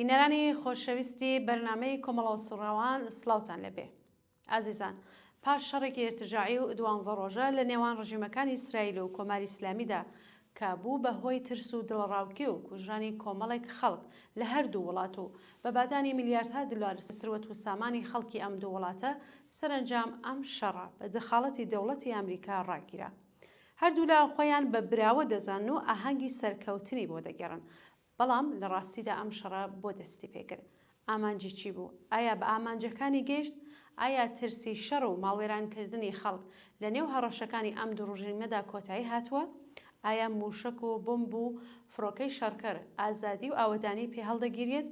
بینەرانی خۆشەویستی بەرنامەی کۆمەڵە سوڕەوان سلااوتان لەبێ. ئازیزان، پاش شەڕێکی ارتجاعی و دوانزە ڕۆژە لە نێوان ڕژیمەکانی ئیسرائیل و کۆماری ئیسلامیدا کە بوو بەهۆی ترس و دڵڕاوکی و کوژرانی کۆمەڵێک خەڵک لە هەردوو وڵات و بە بادانی میلیاردها دلار سروەت و سامانی خەڵکی ئەم دوو وڵاتە سەرنجام ئەم شەڕە بە دەخاڵەتی دەوڵەتی ئەمریکا ڕاگیرا. هەردوو لە خۆیان بە براوە دەزان و ئاهەنگی سەرکەوتنی بۆ دەگەڕن. بەڵام لە ڕاستیدا ئەم شەڕە بۆ دەستی پێکرد. ئامانجی چی بوو؟ ئایا بە ئامانجەکانی گەیشت؟ ئایا ترسی شەڕ و ماڵوێرانکردنی خەڵک لە نێو هەڕەشەکانی ئەم دوو ڕژیمەدا کۆتایی هاتووە؟ ئایا موشک و بمب و فڕۆکەی شەڕکەر ئازادی و ئاوەدانی پێ هەڵدەگیرێت؟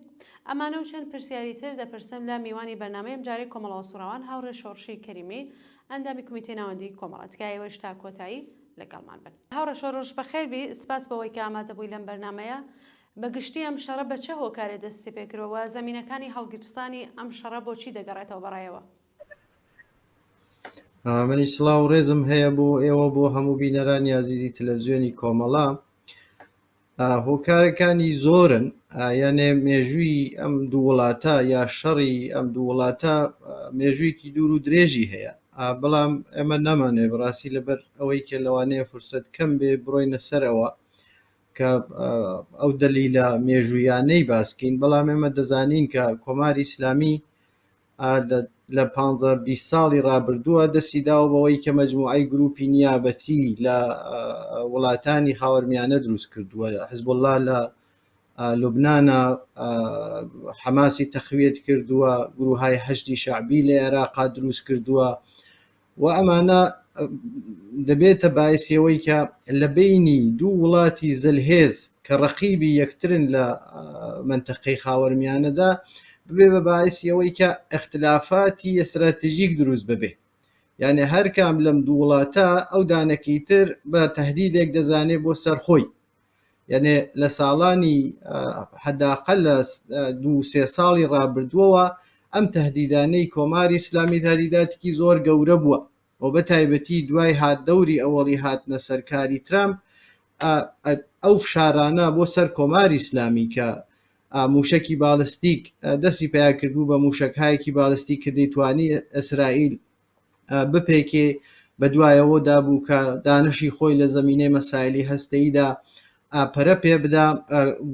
ئەمانە و چەند پرسیاریتر دەپرسم لە میوانی بەرنامەیەم جارێک کۆمەڵە سوڕەوان هاوڕێ شۆڕشی کەریمی ئەندامی کمیتەی ناوەندی کۆمەڵەتگایەوە شتا کۆتایی لەگەڵمان بن. هاوڕێ شۆڕش بەخێربی، سپاس بەوەی کە ئامادە بووی لەم بەرنامەیە. بەگشتی ئەم شەڕە بە چه هۆکارێ دەستی پێکرەوە؟ زەمینەکانی هەڵگرستانی ئەم شەڕە بۆچی دەگەڕێتەوە بەڕایەوە؟ منی سڵاو و ڕێزم هەیە بۆ ئێوە بۆ هەموو بینەرانی عزیزی تەلەڤیزیۆنی کۆمەڵە. هۆکارەکانی زۆرن، یانێ مێژووی ئەم دوو وڵاتە یا شەڕی ئەم دوو وڵاتە مێژوویکی دوور و درێژی هەیە، بەڵام ئێمە نەمانێ بڕاستی لەبەر ئەوەی کە لەوانەیە فرسەت کەم بێ بڕۆینە سەرەوە کە ئەو دەلیلە مێژوویانەی باسکەین. بەڵام ئێمە دەزانین کە کۆماری ئیسلامی لە 15-20 ساڵی ڕابردووە دەستی داوە بەوەی کە مەجموعەی گروپی نیابەتی لە وڵاتانی خاوەرمیانە دروست کردووە. حزبوڵڵا لە لوبنانە حەماسی تەخویت کردووە، گروهای هەشتی شەعبی لە عێراقا دروست کردووە و ئەمانە دەبێتە باعثیەوەی کە لە بینی دوو وڵاتی زەلهێز کە ڕەقیبی یەکترن لە منتەقەی خاوەرمیانەدا ببێ بە باعثیەوەی کە اختلافاتی ئەستراتیژیک دروست ببێ. یعنی هەر کام لەم دوو وڵاتە ئەو دانەکەی تر بە تەهدیدێک دەزانێت بۆ سەرخۆی. یعنی لە ساڵانی حداقل لە 2-3 ساڵی ڕابردووەوە ئەم تەهدیدانەی کۆماری ئیسلامی تهدیداتێکی زۆر گەورە بووە و بە تایبەتی دوای هاتدەوری ئەوەڵی هاتنە سەرکاری ترامپ ئەو فشارانە بۆ سەر کۆماری ئیسلامی کە موشکی باڵستیک دەستی پیا کردبوو بە موشکهایەکی باڵستی کە دەیتوانی ئیسرائیل بپێکێ، بە دوایەوەدا بوو کە دانشی خۆی لە زەمینەی مەسایلی هەستەییدا پەرە پێ بدا.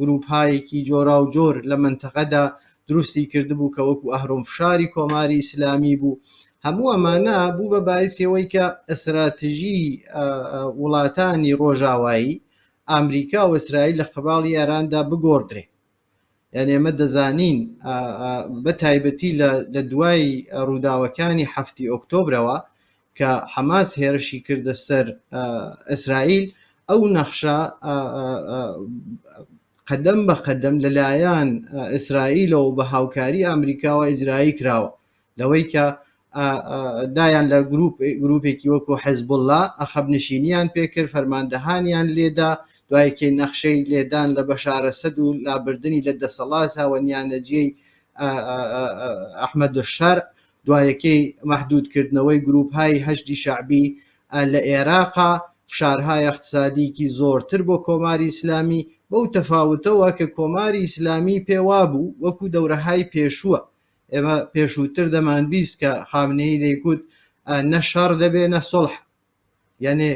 گروپهایەکی جۆرا و جۆر لە منتەقەدا دروستی کردبوو کە وەکو ئەهرۆمفشاری کۆماری ئیسلامی بوو. هەموو ئەمانە بوو بە باعثیەوەی کە ئەستراتیژی وڵاتانی ڕۆژاوایی ئەمریکا و ئیسرائیل لە قەباڵی ئێراندا بگۆڕدرێ. یعنی ئێمە دەزانین بە تایبەتی لە دوای ڕووداوەکانی 7 ئۆکتۆبرەوە کە حەماس هێرشی کردە سەر ئیسرائیل، ئەو نەخشە قەدەم بە قەدەم لەلایەن ئیسرائیلەوە بە هاوکاری ئەمریکاوە ئیجرایی کراوە، لەوەی کە دایان لە گروپێکی وەکو حیزبوڵڵا ئەخەبنشینیان پێکرد، فەرماندەهانیان لێدا، دوایکەی نەخشەی لێدان لە بەشار ئەسەد و لابردنی لە دەسەڵات هاوەنیانەجێی ئەحمەد الشەرع، دوایەکەی مەحدودکردنەوەی گروپهای هەشتی شەعبی لە عێراقا، فشارهای اقتصادیکی زۆرتر بۆ کۆماری ئیسلامی، بەو تەفاوتەوە کە کۆماری ئیسلامی پێوا بوو وەکو دەورەهای پێشووە. ئێمە پێشووتر دەمانبیست کە خامنەی دەیگوت نە شەڕ دەبێ نە سوڵح، یعنی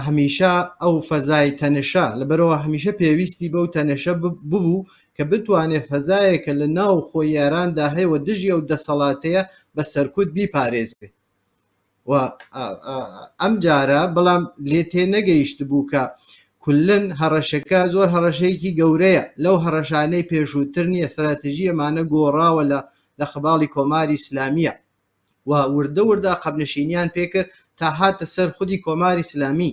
هەمیشە ئەو فەزای تەنەشە لەبەرەوە هەمیشە پێویستی بەو تەنەشە ببوو کە بتوانێت فەزایەکە لە ناو خۆی ئێراندا هەیە دژی ئەو دەسەڵاتەیە بە سەرکوت بیپارێزێ. و ئەم جارە بەڵام لێ تێ نەگەیشت بوو کە کولن هەڕەشەکە زۆر هەڕەشەیەکی گەورەیە لەو هەڕەشانەی پێشووترنی ئەستراتیژی ئەمانە گۆڕاوە لە قەباڵی کۆماری ئیسلامیە و وردە وردە عەقبنشینیان پێکرد تا هاتە سەر خودی کۆماری ئیسلامی.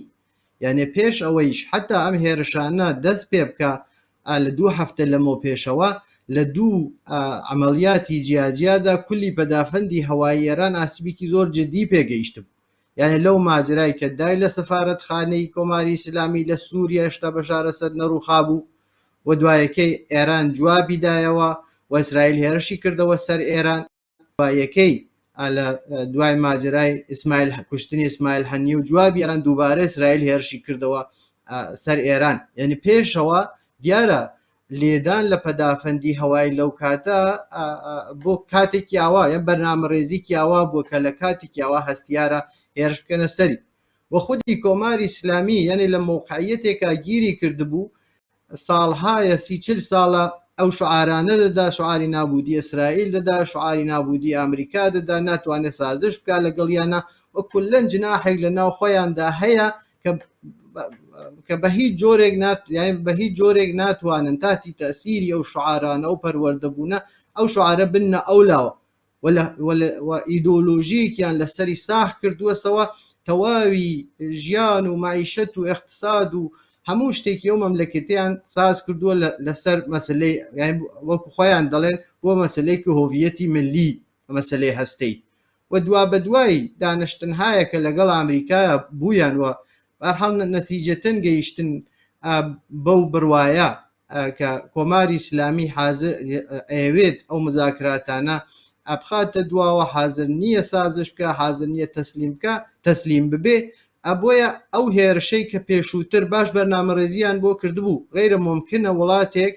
یعنی پێش ئەوەیش حتا ئەم هێرشانە دەست پێ بکە لە 2 هەفتە لەمەوە پێشەوە لە 2 عملیاتی جیاجیادا کولی پەدافەندی هەوایی ئێران ئاسیبێکی زۆر جدی پێگەیشت بوو. یعنی لەو ماجرای کە دای لە سەفارەتخانەی کۆماری ئیسلامی لە سووریا هێشتا بەشار ئەسەد نەڕووخا بوو و دوایەکەی ئێران جوابی دایەوە و ئیسرائیل هێرشی کردەوە سەر ئێران. دوایەکەی لە دوای ماجرای کوشتنی ئیسماعیل هەنیە و جوابی ئێران دووبارە ئیسرائیل هێرشی کردەوە سەر ئێران. یعنی پێشەوە دیارە لێدان لە پەدافەندی هەوای لەو کاتە بۆ کاتێکی ئاوا یان بەرنامە ڕێزیکی ئاوا بووە کە لە کاتێکی ئاوا هەستیارە هێرش بکەنە سەری وە خودی کۆماری ئیسلامی یعنی لە موقعیەتێکا گیری کردبوو ساڵهایە 30 ساڵە ئەو شعارانە دەدا شعاری نابودی ئیسرائیل دەدا شعاری نابودی ئەمریکا دەدا ناتوانێت سازش بکات لەگەڵیانە وە کولەن جناحێک لە ناو خۆیاندا هەیە کە بە هیچ جۆرێک ناتوانن تاتی تەسیری ئەو شعارانە و پەروەردەبوونە ئەو شعارە بنە ئەولاوە ئیدۆلۆژیەکیان لەسەری ساخ کردووەسەوە تەواوی ژیان و معیشەت و اقتصاد و هەموو شتێکی ئەو مەملەکەتیان ساز کردووە لەسەر مەسلەی وەکو خۆیان دەڵێن بۆ مەسلەیەکی هۆڤیەتی ملی مەسلەی هەستەی و دوا بە دوای دانیشتنهایەکە لەگەڵ ئەمریکایە بوویانوە بەرحەڵ نەتیجەتەن گەیشتن بەو بڕوایە کە کۆماری ئیسلامی حاضر ئەوێت ئەو مذاکراتانە ئەبخاتە دواوە حاضر نییە سازش بکە حاضر نییە تەسلیم ببێ ئەبۆیە ئەو هێرشەی کە پێشووتر باش بەرنامەڕێزیان بۆ کردبوو غیرە ممکنە وڵاتێک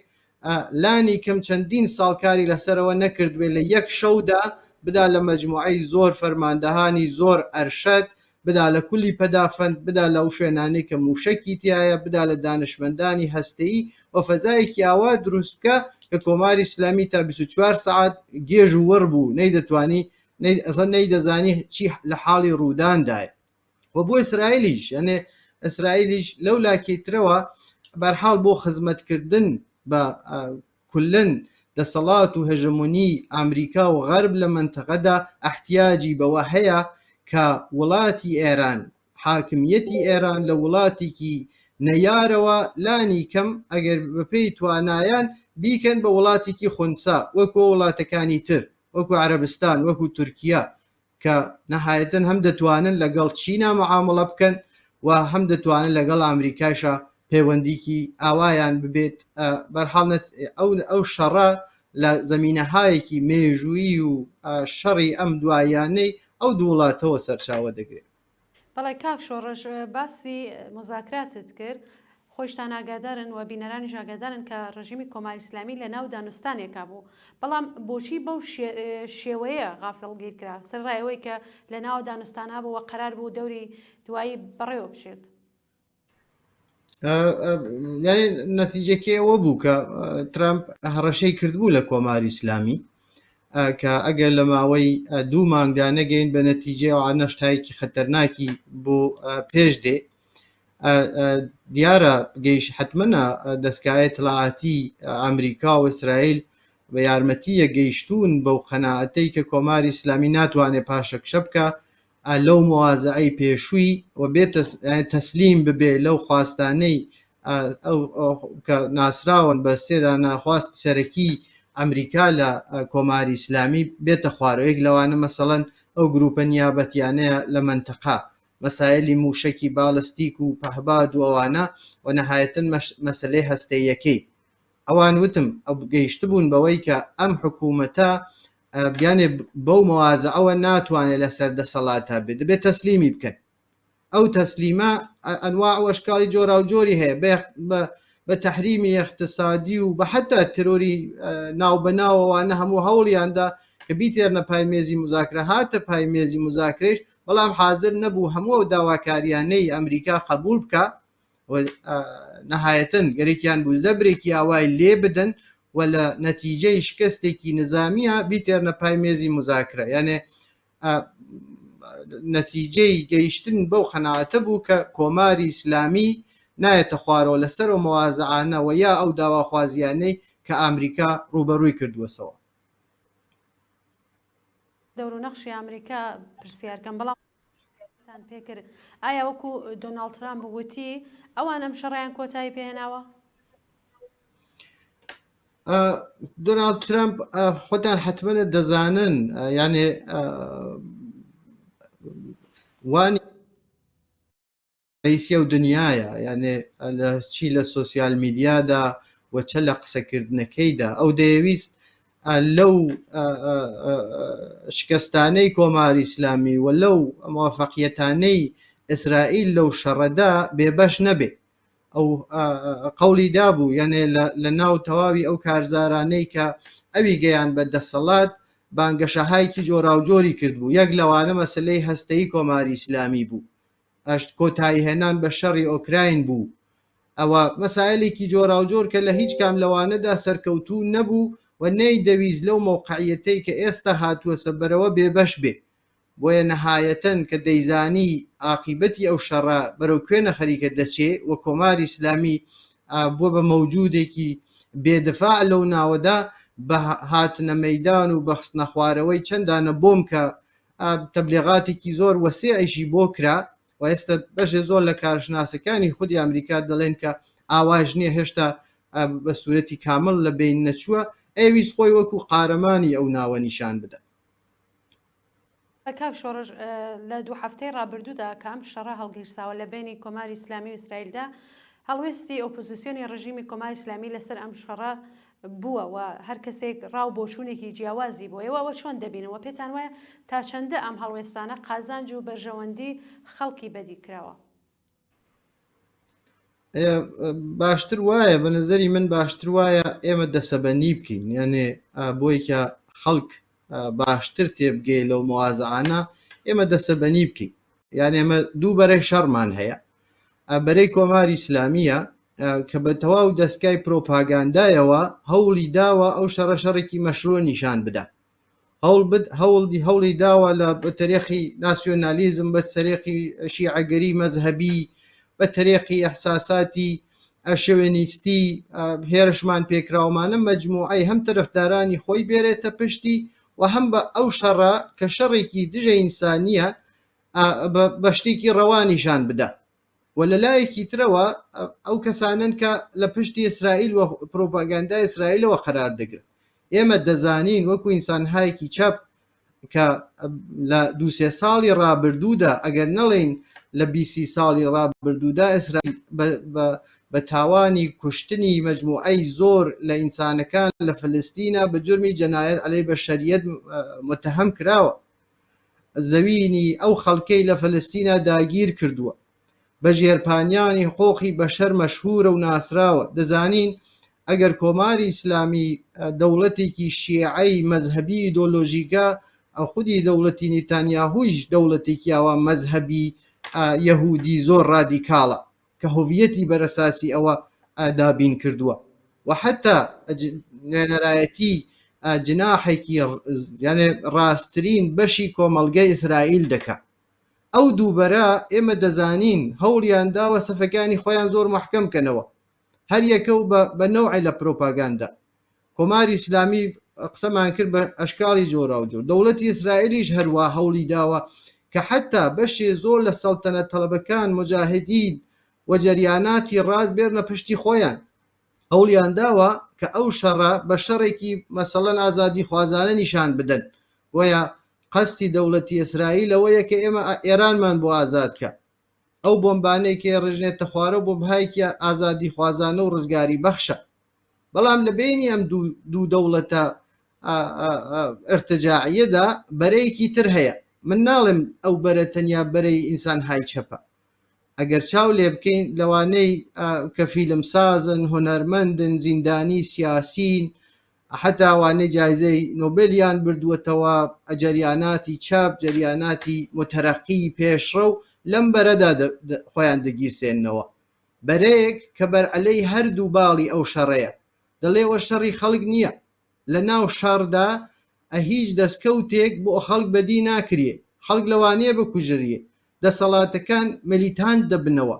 لانی کەم چەندین ساڵکاری لەسەرەوە نەکردوێت لە یەک شەودا بدا لە مەجموعەی زۆر فەرماندەهانی زۆر ئەرشەد بدا لە کولی پەدافەند بدا لەو شوێنانەی کە موشەکی تایە بدا لە دانشمەندانی هەستەیی و فەزایەکی ئاوا دروست بکە کە کۆماری ئیسلامی تا 24 سعات گێژ و وەڕ بوو نەیدەزانی چی لە حاڵی ڕووداندایە و بۆ ئیسرائیلیش یعنی ئیسرائیلیش لەو لاکێترەوە بەرحاڵ بۆ خزمەتکردن بە کولن دەسەڵات و هەژمۆنی ئەمریکا و غەرب لە منتەقەدا احتیاجی بەوە هەیە کە وڵاتی ئێران حاکمیەتی ئێران لە وڵاتێکی نەیارەوە لانی کەم ئەگەر بەپێی توانایان بیکەن بە وڵاتێکی خونسا وەکو وڵاتەکانی تر وەکو عەرەبستان وەکو تورکیا کە نەهایەتەن هەم دەتوانن لەگەڵ چینا معامڵە بکەن و هەم دەتوانن لەگەڵ ئەمریکاشە پەیوەندیکی ئاوایان ببێت بەرحاڵ ئەو شەڕە لە زەمینەهایەکی مێژووی و شەڕی ئەم دوایانەی ئەو دوو وڵاتەوە سەرچاوە دەگرێت. بەڵێ کاک شۆڕژ باسی مذاکراتت کرد خۆشتان ئاگادارن و بینەرانی ئاگادارن کە ڕژیمی کۆماری ئیسلامی لە ناو دانوستانێکا بوو بەڵام بۆچی بەو شێوەیە غافڵگیر کرا سەرڕایەوەی کە لە ناو دانوستانە بوو و قەرار بوو دەوری دوایی بەڕێوە بشێت یعنی نەتیجەکەی ئەوە بوو کە ترامپ هەڕەشەی کردبوو لە کۆماری ئیسلامی کە ئەگەر لە ماوەی 2 مانگدا نەگەین بە نەتیجە و نەشتایەکی خەتەرناکی بۆ پێش دێ دیارە گەیش حتممە دەستگایە تڵاعاتی ئەمریکا و ئیسرائیل بە یارمەتیە گەیشتون بەو قەناعەتەی کە کۆماری ئیسلامی ناتوانێت پاشەکشە بکە لەو موازعەی پێشووی و بێت تەسلیم ببێ لەو خواستانەی کە ناسراون بە سێدا ناخواست سەرەکی ئەمریکا لە کۆماری ئیسلامی بێتە خوارەوەیەک لەوانە مەسەڵەن ئەو گروپە نیابەتیانەیە لە منتەقا مەسایلی موشەکی باڵستیک و پەهباد و ئەوانە و نەهایەتەن مەسلەی هەستەیەکەی ئەوان وتم ئەو گەیشتبوون بەوەی کە ئەم حکوومەتە بیانێ بەو موازعەوە ناتوانێت لە سەردەسەڵاتە بێت دەبێت تەسلیمی بکەن ئەو تەسلیمە ئەنواع وەشکاڵی جۆرا و جۆری هەیە بە تەحریمی اقتصادی و بە حتا ترۆری ناوبەناوەوانە هەموو هەوڵیاندا کە بیتێرنە پایمێزی مذاکرە هاتە پایمێزی مذاکرێش بەڵام حاضر نەبوو هەموو داواکاریانەی ئەمریکا قبول بکە نەهایەتەن گەرێکیان بوو زەبرێکی ئاوای لێ بدەن و لە نەتیجەی شکستێکی نظامیە بیتێرنە پایمێزی مذاکرە یعنی نەتیجەی گەیشتن بەو قەناعەتە بوو کە کۆماری ئیسلامی نایەتە خوارەوە لەسەر و موازعانەوە یا ئەو داواخوازیانەی کە ئەمریکا ڕوبەڕووی کردووەسەوە دەور و نەخشی ئەمریکا پرسیارکەم بەڵام پێکرد ئایا وەکو دۆناڵد ترامپ وتی ئەوان ئەم شەڕیان کۆتایی پێهێناوە؟ دۆناڵد ترامپ خۆتان حتممە دەزانن یعنی وانی ڕئیسی ئەو دنیاە یعنی چی لە سۆسیال میدیادا وەچە لە قسەکردنەکەیدا ئەو دەیویست لەو شکستانەی کۆماری ئیسلامی و لەو موافقیەتانەی ئیسرائیل لەو شەڕەدا بێبەش نەبێ ئەو قەولی دابوو یعنی لە ناو تەواوی ئەو کارزارانەی کە ئەوی گەیان بە دەسەڵات بانگەشەهایکی جۆراوجۆری کردبوو یەک لەوانە مەسلەی هەستەی کۆماری ئیسلامی بوو کۆتایی هێنان بە شەڕی ئۆکراین بوو ئەوە مەسایلێکی جۆراوجۆر کە لە هیچ کام لەوانەدا سەرکەوتوو نەبوو و نەیدەویست لەو مۆقعیەتەی کە ئێستا هاتووە سەبەرەوە بێبەش بێ بۆیە نەهایەتەن کە دەیزانی عاقیبەتی ئەو شەڕە بەرەو کوێنە خەریکە دەچێ و کۆماری ئیسلامی بۆ بە مەوجودێکی بێدفاع لەو ناوەدا بە هاتنە مەیدان و بەخستنە خوارەوەی چەندانە بۆم کە تەبلیغاتێکی زۆر وەسیعیشی بۆ کرا و ئێستا بەشێ زۆر لە کارشناسەکانی خودی ئەمریکا دەڵێن کە ئاواژ نییە هێشتا بە سوورەتی کامل لە بین نەچووە ئەویست خۆی وەکو قارەمانی ئەو ناوە نیشان بدە. کاک شۆڕژ لە دوو هەفتەی ڕابردوودا کام شەڕە هەڵگیرساوە لە بینی کۆماری ئیسلامی و ئیسرائیلدا هەڵوێستی ئۆپۆزیسیۆنی ڕژیمی کۆماری ئیسلامی لەسەر ئەم شەڕە بووە و هەر کەسێک ڕاو بۆشوونێکی جیاوازی بۆ ئێوەوە چۆن دەبینەوە پێتان وایە تا چەندە ئەم هەڵوێستانە قازانج و بەرژەوەندی خەڵکی بەدی کراوە؟ باشتر وایە بە نظری من باشتر وایە ئێمە دەسەبەنی بکەین یعنی بۆی کە خەڵک باشتر تێبگەی لەو موازعانە ئێمە دەسەبەنی بکەین یان ئێمە دوو بەرەی شەڕمان هەیە بەرەی کۆماری ئیسلامیە کە بە تەواو دەستگای پرۆپاگاندایەوە هەوڵی داوە ئەو شەڕەشەڕێکی مەشروع نیشان بدە هەوڵی داوە لە بە تەرێخی ناسیۆنالیزم بە تەرێخی شیعەگەری مەزهەبی بە تەرێخی ئەحساساتی شێوێنیستی هێرشمان پێکراومانە مەجموعەی هەم تەرەفدارانی خۆی بێرێتە پشتی و هەم بە ئەو شەڕە کە شەڕێکی دژە ئینسانیە بە شتێکی ڕەوانیشان بدە و لە لایەکی ترەوە ئەو کەسانن کە لە پشتی ئیسرائیل و پرۆپاگاندای ئیسرائیلەوە قەرار دەگرن ئێمە دەزانین وەکو ئینسانهایەکی چەپ کە لە دووسێ ساڵی ڕابردوودا ئەگەر نەڵێن لە 20 ساڵی ڕابردوودا ئیسرائیل بە تاوانی کوشتنی مەجموعەی زۆر لە ئینسانەکان لە فلستینە بە جرمی جەنایەت عەلەی بەشەریەت متهم کراوە زەوینی ئەو خەڵکەی لە فلستینە داگیر کردووە بە ژێرپانیانی حقوقی بەشەر مەشهورە و ناسراوە دەزانین ئەگەر کۆماری ئیسلامی دەوڵەتێکی شیعەی مەزهەبی ئیدۆلۆژیکە ئەو خودی دەوڵەتی نیتانیاهویش دەوڵەتێکی ئەوە مەزهەبی یەهودی زۆر ڕادیکاڵە کە هۆڤیەتی بەرەساسی ئەوە دابین کردووە و حتا نوێنەرایەتی جناحێکی یعنی ڕاستترین بەشی کۆمەڵگەی ئیسرائیل دەکا ئەو دووبەرە ئێمە دەزانین هەوڵیان داوە سەفەکانی خۆیان زۆر محکەم بکەنەوە هەر یەکە و بە نەوعی لە پرۆپاگاندا کۆماری ئیسلامی قسەمان کرد بە ئەشکاڵی جۆراوجۆر دەوڵەتی ئیسرائیلیش هەروە هەوڵی داوە کە حتا بەشێ زۆر لە سەڵتەنەت تەڵەبەکان مجاهدین و جەریاناتی ڕاست بێرنە پشتی خۆیان هەوڵیان داوە کە ئەو شەڕە بە شەڕێکی مەسەڵەن ئازادی خوازانە نیشان بدەن وایە قەستی دەوڵەتی ئیسرائیل ئەوەیە کە ئێمە ئێرانمان بۆ ئازادکە ئەو بۆمبانەیەکی ڕژنێتە خوارە بۆ بهایکی ئازادی خوازانە و ڕزگاری بەخشە بەڵام لە بینی ئەم دوو دەوڵەتە ئرتجاعیەدا بەرەیەکی تر هەیە من ناڵێم ئەو بەرە تەنیا بەرەی ئینسان های چەپە ئەگەر چاو لێ بکەین لەوانەی کە فیلم سازن هونەرمەندن زیندانی سیاسین حتا ئەوانەی جایزەی نۆبێلیان بردووەتەوە جەریاناتی چاپ جەریاناتی متەرەقی پێشڕە و لەم بەرەدا خۆیان دەگیرسێننەوە بەرەیەک کە بەرعەلەی هەردوو باڵی ئەو شەڕەیە دەڵێەوە شەڕی خەڵک نییە لە ناو شەڕدا هیچ دەستکەوتێک بۆ خەڵک بەدی ناکرێ خەڵک لەوانەیە بکوژریە دەسەڵاتەکان مەلیتان دەبنەوە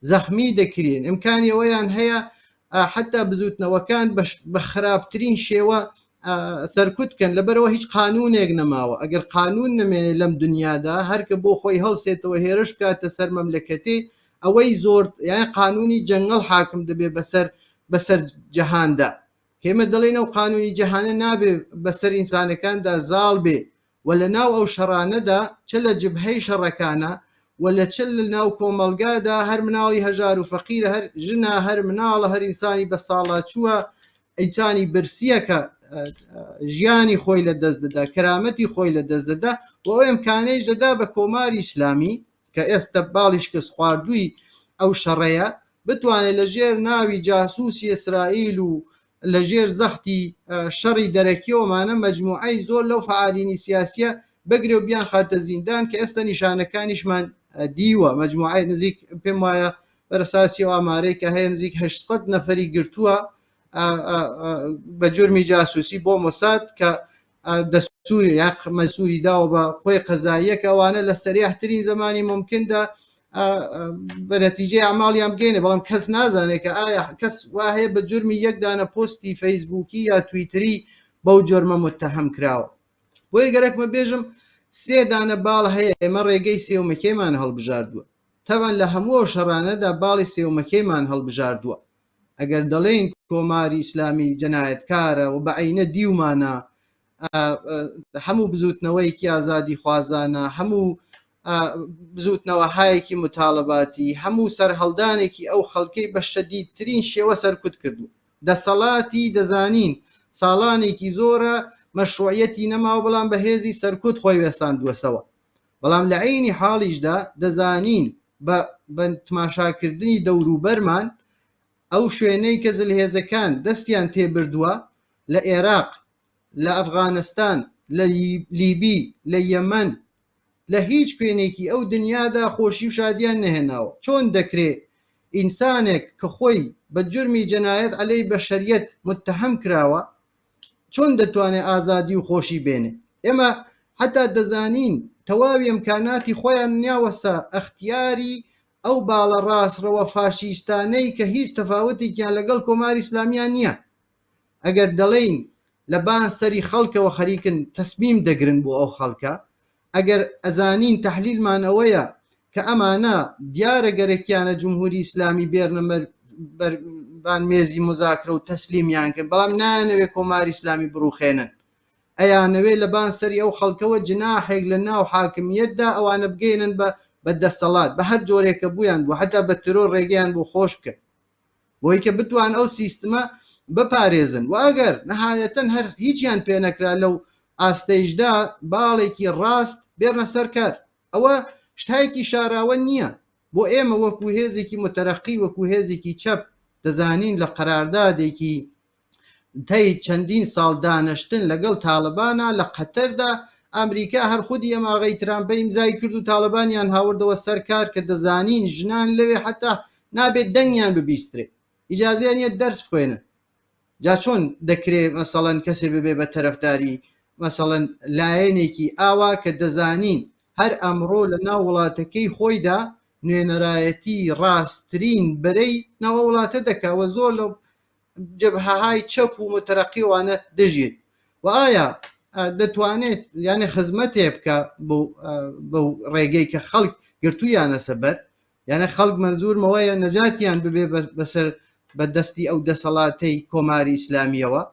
زەخمی دەکرێن ئیمکانی ئەوەیان هەیە حتا بزوتنەوەکان بە خراپترین شێوە سەرکوتکەن لەبەرەوە هیچ قانونێک نەماوە ئەگەر قانون نەمێنێت لەم دنیادا هەرکە بۆ خۆی هەڵسێتەوە هێرش بکاتە سەر مەملەکەتێ ئەوەی زۆر یان قانونی جەنگەڵ حاکم دەبێ بەسەر جەهاندا کێمە دەڵێن ئەو قانونی جەهانە نابێ بەسەر ئینسانەکاندا زاڵ بێ و لە ناو ئەو شەڕانەدا چ لە جبهەی شەڕەکانە و لە چل لە ناو کۆمەلگادا هەر مناڵی هەژار و فەقیرە هەر ژنا هەر مناڵە هەر ئینسانی بە ساڵاچووە ئینسانی برسیە کە ژیانی خۆی لە دەست دەدا کەرامەتی خۆی لە دەست دەدا و ئەو ئیمکانەیەش دەدا بە کۆماری ئیسلامی کە ئێستا باڵیش کەس خواردووی ئەو شەڕەیە بتوانێت لە ژێر ناوی جاسووسی ئیسرائیل و لە ژێر زەختی شەڕی دەرەکیەوەمانە مەجموعەی زۆر لەو فعالینی سیاسیە بگرێ و بیان خاتە زیندان کە ئێستا نیشانەکانیشمان دیوە مەجموعەی نزیک پێم وایە بەرەساسی و ئامارەی کە هەیە نزیک 800 نەفەری گرتووە بە جرمی جاسووسی بۆ مۆساد کە دەستوری یا مەسووری داوە بە خۆی قەزاییەکە ئەوانە لە سەریحترین زمانی ممکندا بە نەتیجەی ئەعماڵیان بگەینێ بەڵام کەس نازانێت کە ئایا کەس وا هەیە بە جرمی یەک دانە پۆستی فەیسبووکی یا تویتری بەو جۆرمە متتەهم کراوە بۆیە گەرەکمە بێژم سێ دانە باڵ هەیە ئێمە ڕێگەی سێومەکەیمان هەڵبژاردووە تەوان لە هەموو شەڕانەدا باڵی سێومەکەیمان هەڵبژاردووە ئەگەر دەڵێن کۆماری ئیسلامی جەنایەتکارە و بەعینە دیومانە هەموو بزوتنەوەیکی ئازادی خوازانە هەموو بزوتنەوە هایەکی متالباتی هەموو سەرهەڵدانێکی ئەو خەڵکەی بە شەدیدترین شێوە سەرکوت کردو دەسەڵاتی دەزانین ساڵانێکی زۆرە مەشروعەتی نەماوە بەڵام بەهێزی سەرکوت خۆی وێساندووەسەوە بەڵام لە عینی حاڵیشدا دەزانین بە تماشاکردنی دەوروبەرمان ئەو شوێنەی کە زلهێزەکان دەستیان تێبردووە لە عێراق لە ئەفغانستان لە لیبی لە یەمەن لە هیچ کوێنێکی ئەو دنیادا خۆشی و شادیان نەهێناوە چۆن دەکرێت ئینسانێک کە خۆی بە جرمی جەنایەت عەلەی بەشەریەت متتەهم کراوە چۆن دەتوانێت ئازادی و خۆشی بێنێ ئێمە حتا دەزانین تەواوی ئەمکاناتی خۆیان نیاوەسە ئەختیاری ئەو باڵە ڕاستڕەوە فاشیستانەی کە هیچ تەفاوتێکیان لەگەڵ کۆماری ئیسلامیان نییە ئەگەر دەڵێین لە بانسەری خەڵکەوە خەریکن تەسمیم دەگرن بۆ ئەو خەڵکە ئەگەر ئەزانین تەحلیلمان ئەوەیە کە ئەمانە دیارە گەرەکیانە جمهوری ئیسلامی بێرنەمەر بان مێزی مزاکرە و تەسلیمیان کرد بەڵام نانەوێت کۆماری ئیسلامی بڕوخێنن ئەیانەوێت لە بانسەری ئەو خەڵکەوە جناحێک لە ناو حاکمیەتدا ئەوانە بگەێنن بە دەسەڵات بە هەر جۆرێکە بوویان بوو حتا بە ترۆر ڕێگەیان بۆ خۆش بکەن بۆی کە بتوان ئەو سیستمە بپارێزن و ئەگەر نەهایەتەن هەر هیچیان پێ نەکرا لەو ئاستەیشدا باڵێکی ڕاست بێرنە سەرکار ئەوە شتایەکی شاراوە نییە بۆ ئێمە وەکو هێزێکی متەرەقی وەکو هێزێکی چەپ دەزانین لە قەراردادێکی تەی چەندین ساڵ دانەشتن لەگەڵ تاالبانە لە قەتەردا ئەمریکا هەر خودی ئەم ئاغای ترامپە ئیمزای کرد و تاالبانیان هاوردەوە سەرکار کە دەزانین ژنان لەوێ حتا نابێت دەنگیان ببیسترێ ئیجازیان یە دەرس بخوێنن جا چۆن دەکرێت مەسەڵەن کەسێ ببێ بە تەرەفداری مەسەڵەن لایەنێکی ئاوا کە دەزانین هەر ئەمڕۆ لە ناو وڵاتەکەی خۆیدا نوێنەرایەتی ڕاستترین بەرەی ناوە وڵاتە دەکەوە زۆر لە جەبهەهای چەپ و متەرەقیوانە دەژێت و ئایا دەتوانێت یانێ خزمەتێ بکە بەو ڕێگەی کە خەڵک گرتوویانە سەبەر یانە خەڵک مەنزورمەوەیە نەجاتیان ببێ بەسەر بەدەستی ئەو دەسەڵاتەی کۆماری ئیسلامیەوە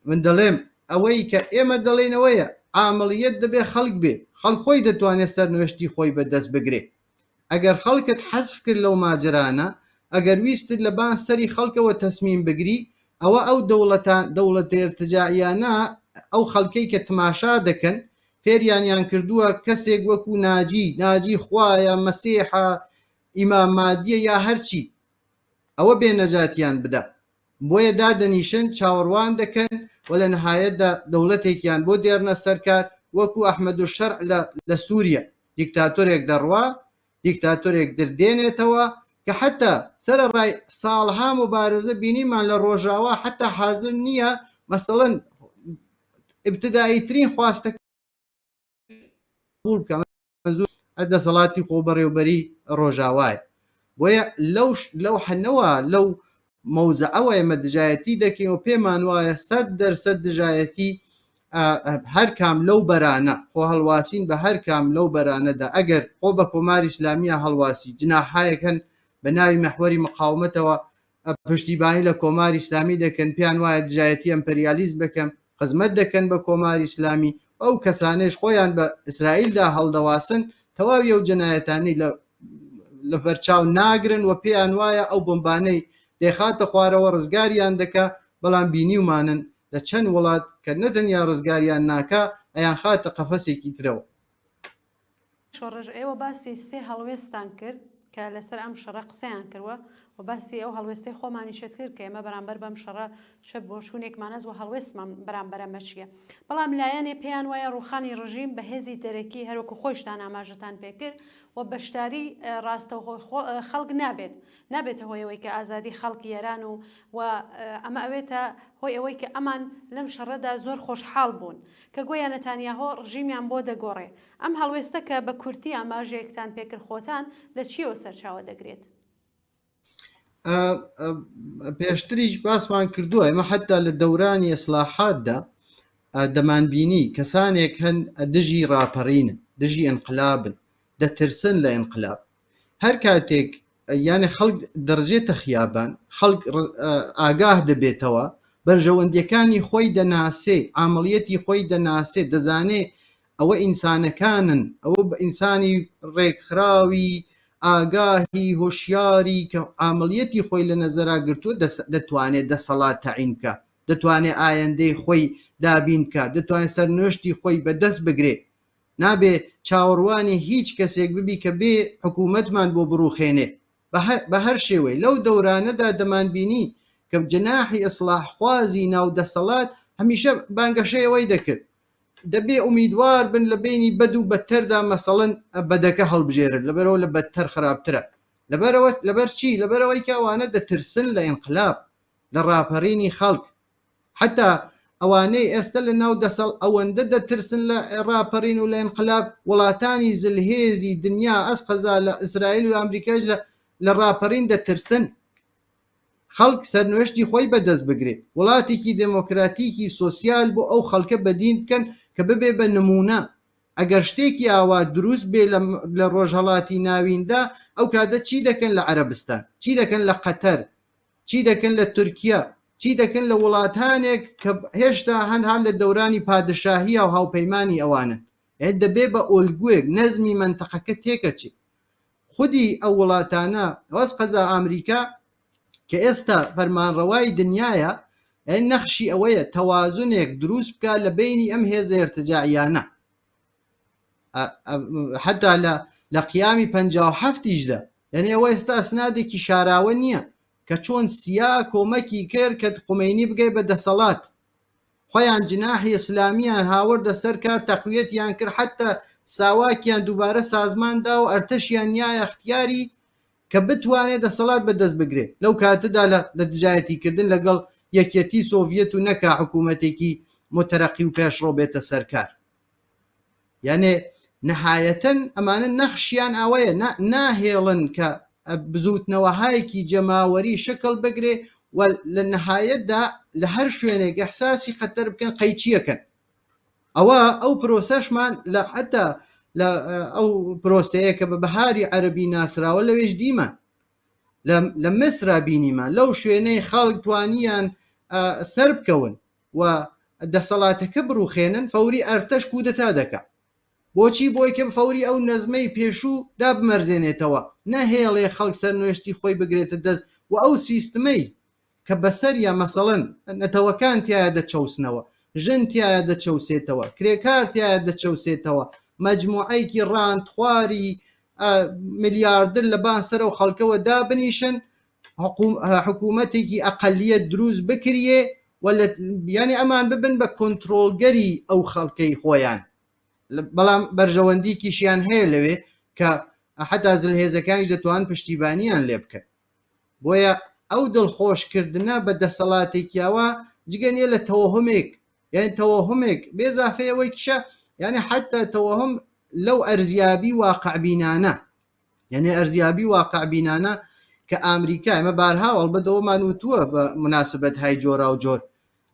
من دەڵێم ئەوەی کە ئێمە دەڵێنەوەیە عامڵیەت دەبێ خەڵک بێ خەڵک خۆی دەتوانێت سەرنوێشتی خۆی بەدەست بگرێ ئەگەر خەڵکت حەزف کرد لەو ماجرانە ئەگەر ویستت لە بانسەری خەڵکەوە تەسمیم بگری ئەوە ئەو دەوڵەتە ارتجاعیانە ئەو خەڵکەی کە تماشا دەکەن فێریانیان کردووە کەسێک وەکو ناجی خوایە مەسیحە ئیمام مادیە یا هەرچی ئەوە بێ نەجاتیان بدە بۆیە دادەنیشن چاوەڕوان دەکەن و لە نەهایەتدا دەوڵەتێکیان بۆ دێرنە سەرکار وەکو ئەحمەد الشەرع لە سووریا دیکتاتۆرێک دەڕوا دیکتاتۆرێک دردێنێتەوە کە حتا سەرەڕای ساڵها مبارزە بینیمان لە ڕۆژاوا حتا حاضر نییە مەسەڵەن ابتداییترین خواستەکە دەسەڵاتی خۆبەڕێوبەری ڕۆژاوای بۆیە لەو حەنەوە لەو مەوزعەوە ئێمە دژایەتی دەکەین و پێمان وایە 100% دژایەتی هەر کام لەو بەرانە خۆ هەڵواسین بە هەر کام لەو بەرانەدا ئەگەر خۆ بە کۆماری ئیسلامیە هەڵواسی جناحایەکەن بە ناوی مەحوەری مقاومەتەوە پشتیبانی لە کۆماری ئیسلامی دەکەن پێیان وایە دژایەتی ئەمپەریالیزم بکەم خزمەت دەکەن بە کۆماری ئیسلامی ئەو کەسانێش خۆیان بە ئیسرائیلدا هەڵدەواسن تەواوی ئەو جەنایەتانی لە بەرچاو ناگرن و پێیان وایە ئەو بمبانەی دێخاتە خوارەوە ڕزگاریان دەکا بەڵام بینیومانن لە چەند وڵات کە نەتەنیا ڕزگاریان ناکا ئەیان خاتە قەفەسێکی ترەوە. شۆڕژ ئێوە باسی سێ هەڵوێستان کرد کە لەسەر ئەم شەڕە قسەیان کردوە و باسی ئەو هەڵوێستەی خۆمانیشت کرد کە ئێمە بەرامبەر بەم شەڕە شەر بۆ شوونێکمانەز و هەڵوێستمان بەرامبەرە مەچیە بەڵام لایەنێ پێیان وایە ڕوخانی ڕژیم بە هێزی دەرەکی هەروەکو خۆشتان ئاماژەتان پێکرد و بەشداری خەڵک نابێتە هۆی ئەوەی کە ئازادی خەڵکی ئێران و ئەمە ئەوێتە هۆی ئەوەی کە ئەمان لەم شەڕەدا زۆر خۆشحاڵ بوون کە گویان نەتانیاهۆ ڕژیمیان بۆ دەگۆڕێ ئەم هەڵوێستە کە بە کورتی ئاماژەیەکتان پێکرد خۆتان لە چیەوە سەرچاوە دەگرێت پێشتریش باسمان کردووە ئێمە حتا لە دەورانی ئیسلاحاتدا دەمانبینی کەسانێک هەن دژی ڕاپەڕینن دژی ئینقلابن دەترسن لە ئینقلاب هەر کاتێک یانێ خەڵک دەڕژێتە خیابان خەڵک ئاگاه دەبێتەوە بەرژەوەندیەکانی خۆی دەناسێ عملیەتی خۆی دەناسێ دەزانێ ئەوە ئینسانەکانن ئەوە ئینسانی ڕێکخراوی ئاگاهی هۆشیاری کە عملیەتی خۆی لە نەزەرا گرتووە دەتوانێت دەسەڵات تەعین بکە دەتوانێت ئایندەی خۆی دابین بکە دەتوانێت سەرنوشتی خۆی بەدەست بگرێ نابێ چاوەڕوانی هیچ کەسێک ببی کە بێ حکوومەتمان بۆ بڕوخێنێ بە هەر شێوەی لەو دەورانەدا دەمانبینی کە جەناحی ئیسلاحخوازی ناو دەسەڵات هەمیشە بانگەشەیەوەی دەکرد دەبێ ئومیدوار بن لە بینی بەد و بەتەردا مەسەڵەن بەدەکە هەڵبژێرن لەبەرەوە لە بەتەر خراپترە لەبەر چی لەبەرەوەی کە ئەوانە دەترسن لە ئینقلاب لە ڕاپەڕینی خەڵک حتا ئەوانەی ئێستا لە ناو دەسەڵ ئەوەندە دەترسن لە ڕاپەڕین و لە ئینقلاب وڵاتانی زلهێزی دنیا ئەسقەزا لە ئیسرائیل و ئەمریکاش لە ڕاپەڕین دەترسن خەڵک سەرنوێشتی خۆی بەدەست بگرێت وڵاتێکی دموکراتیکی سۆسیال بۆ ئەو خەڵکە بەدین بکەن کە ببێ بە نمونە ئەگەر شتێکی ئاوا دروست بێ لە ڕۆژهەڵاتی ناویندا ئەو کاتە چی دەکەن لە عەرەبستان چی دەکەن لە قەتەر چی دەکەن لە تورکیا چی دەکەن لە وڵاتانێک کە هێشتا هەن لە دەورانی پادشاهی و هاوپەیمانی ئەوانن دەبێ بە ئۆلگوێک نەزمی منتەقەکە تێکەچێ خودی ئەو وڵاتانە وەس قەزا ئەمریکا کە ئێستا فەرمانڕەوای دنیاە نەخشی ئەوەیە تەوازنێک دروست بکە لە بینی ئەم هێزە ارتجاعیانە حتا لە قیامی 57دیشدا یعنی ئەوە ئێستا ئەسنادێکی شاراوە نییە کە چۆن سیا کۆمەکی کرد کە خومەینی بگەی بە دەسەڵات خۆیان جناحی ئیسلامیان هاوردە سەر کار تەقویەتیان کرد حتا ساواکیان دووبارە سازماندا و ئەرتەشیان نیایە اختیاری کە بتوانێت دەسەڵات بەدەست بگرێت لەو کاتەدا لە دژایەتیکردن لەگەڵ یەکێتی سۆڤیەت و نەکا حکوومەتێکی متەرەقی و پێشڕۆ بێتە سەرکار یعنی نەهایەتەن ئەمانە نەخشیان ئەوەیە ناهێڵن کە بزوتنەوەهایەکی جەماوەری شکل بگرێ و لە نەهایەتدا لە هەر شوێنێک ئەحساسی خەتەر بکەن قەیچیەکەن ئەو پرۆسەشمان لە حتا لە ئەو پرۆسەیە کە بە بەهاری عەربی ناسراوە لەوێش دیمە لە مسرا بینیمان لەو شوێنەی خەڵک توانیان سەر بکەون و دەسەڵاتەکە بڕوخێنن فەوری ئەرتەش کودەتا دەکا بۆچی بۆی کە فەوری ئەو نەزمەی پێشوو دابمەرزێنێتەوە نەهێڵێ خەڵک سەرنوێشتی خۆی بگرێتە دەست و ئەو سیستمەی کە بەسەریە مەسەڵەن نەتەوەکان تایە دەچەوسنەوە ژن تایە دەچەوسێتەوە کرێکار تایە دەچەوسێتەوە مەجموعەیەکی ڕاندخواری ملیاردر لە بانسەرە و خەڵکەوە دابنیشن حکوومەتێکی ئەقەلیەت دروست بکرێ ینی ئەمان ببن بە کۆنتڕۆلگەری ئەو خەڵکەی خۆیان بەڵام بەرژەوەندیکیشیان هەیە لەوێ کە حتا زلهێزەکانی دەتوان پشتیبانیان لێ بکەن بۆیە ئەو دڵخۆشکردنە بە دەسەڵاتێکیاوە جگەنیە لە تەوەهمێک یعنی تەوەهمێک بێزافەیەوەی کشە یعنی حتا تەوەهم لەو ئەرزیابی واقعبینانە یعنی ئەرزیابی واقعبینانە کە ئامریکا ئێمە بارها هەڵبەتەوەمان وتووە بە مناسبەت های جۆرا و جۆر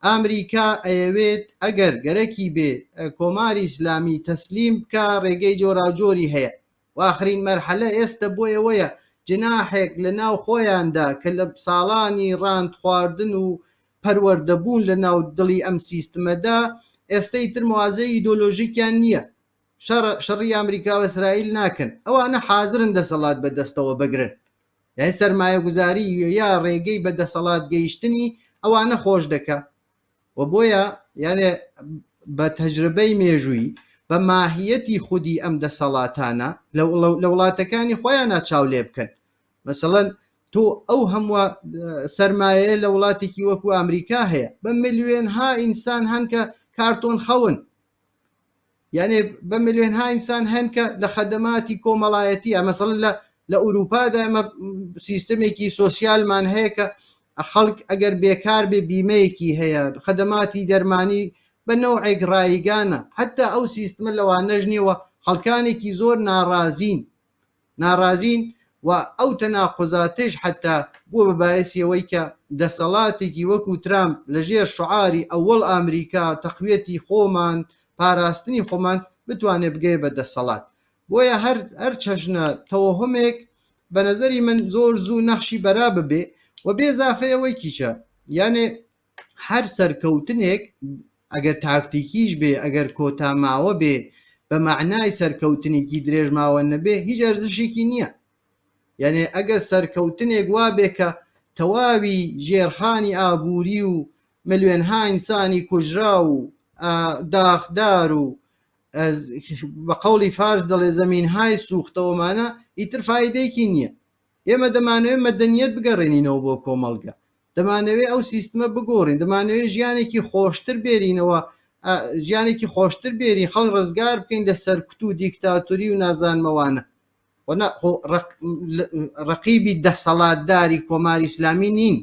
ئامریکا ئەیەوێت ئەگەر گەرەکی بێ کۆماری ئیسلامی تەسلیم بکە ڕێگەی جۆرا و جۆری هەیە و ئاخرین مەرحەلە ئێستا بۆیەوەیە جناحێک لە ناو خۆیاندا کە لە ساڵانی ڕاند خواردن و پەروەردەبوون لە ناو دڵی ئەم سیستمەدا ئێستای تر موازەی ئیدۆلۆژیکیان نییە شەڕی ئەمریکا و ئیسرائیل ناکەن ئەوانە حازرن دەسەڵات بەدەستەوە بگرن یعنی سەرمایە گوزاری یا ڕێگەی بە دەسەڵات گەیشتنی ئەوانە خۆش دەکە و بۆیە یعنی بە تەجربەی مێژووی بە ماهیەتی خودی ئەم دەسەڵاتانە لە وڵاتەکانی خۆیانە چاو لێ بکەن مەسەڵەن تۆ ئەو هەموو سەرمایە لە وڵاتێکی وەکو ئەمریکا هەیە بە ملیۆنها ئینسان هەن کە کارتۆن خەون، یعنی بە ملیۆنها ئینسان هەن کە لە خەدەماتی کۆمەڵایەتی مەسەڵەن لە ئوروپادا ئەمە سیستەمێکی سۆسیالمان هەیە کە خەڵک ئەگەر بێکار بێ بیمەیەکی هەیە، خەدەماتی دەرمانی بە نەوعێک ڕایگانە، حتا ئەو سیستمە لەوانەش نیوە خەڵکانێکی زۆر ناڕازین و ئەو تەناقوزاتش حتا بووە بە باعثیەوەی کە دەسەڵاتێکی وەکو ترامپ لەژێر شعاری ئەوەڵ ئامریکا تەقویەتی خۆمان پاراستنی خۆمان بتوانێت بگەێ بە دەسەڵات. بۆیە هەر چەژنە تەوەهمێک بە نەزەری من زۆر زوو نەخشی بەرا ببێ و بێزافەیەوەی کیشە، یانێ هەر سەرکەوتنێک ئەگەر تاکتیکیش بێ ئەگەر کۆتاماوە بێ بە معنای سەرکەوتنێکی درێژماوە نەبێ هیچ ئەرزشێکی نییە. یعنی ئەگەر سەرکەوتنێک وا بێ کە تەواوی ژێرخانی ئابووری و ملیۆنها ئینسانی کوژرا و داخدار و بە قەوڵی فارس دەڵێ زەمینهای سوختەوەمانە ئیتر فایدەیەکی نییە. ئێمە دەمانەوێت مەدەنیەت بگەڕێنینەوە بۆ کۆمەڵگە، دەمانەوێت ئەو سیستمە بگۆڕین، دەمانەوێت ژیانێکی خۆشتر بێرینەوە، ژیانێکی خۆشتر بێری خەڵ ڕزگار بکەین لە سەرکوت و دیکتاتوری و نازانمەوانە. ڕقیبی دەسەڵاتداری کۆماری ئیسلامی نین.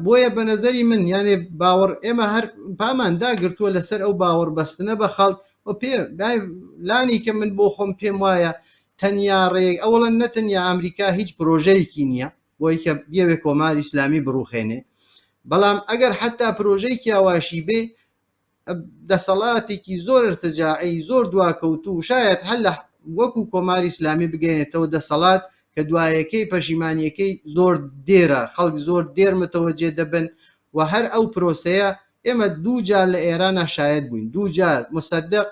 بۆیە بە نەزەری من یانێ باوەڕ ئێمە هەر پامان داگرتووە لەسەر ئەو باوەڕ بەستنە بە خەڵک پێ لانی کە من بۆ خۆم پێم وایە تەنیا ڕێک ئەوڵەن نەتەنیا ئەمریکا هیچ پرۆژەیەکی نییە بۆی کە بێوێ کۆماری ئیسلامی بڕوخێنێ، بەڵام ئەگەر حتا پرۆژەیەکی ئاواشی بێ دەسەڵاتێکی زۆر ارتجاعی زۆر دواکەوتو و شاید هەر لە وەکو کۆماری ئیسلامی بگەێنێتەوە دەسەڵات کە دوایەکەی پەشیمانیەکەی زۆر دێرە، خەڵک زۆر دێر متەوەجێ دەبن و هەر ئەو پرۆسەیە ئێمە دوو جار لە ئێرانە شاید بووین، دوو جار مصدق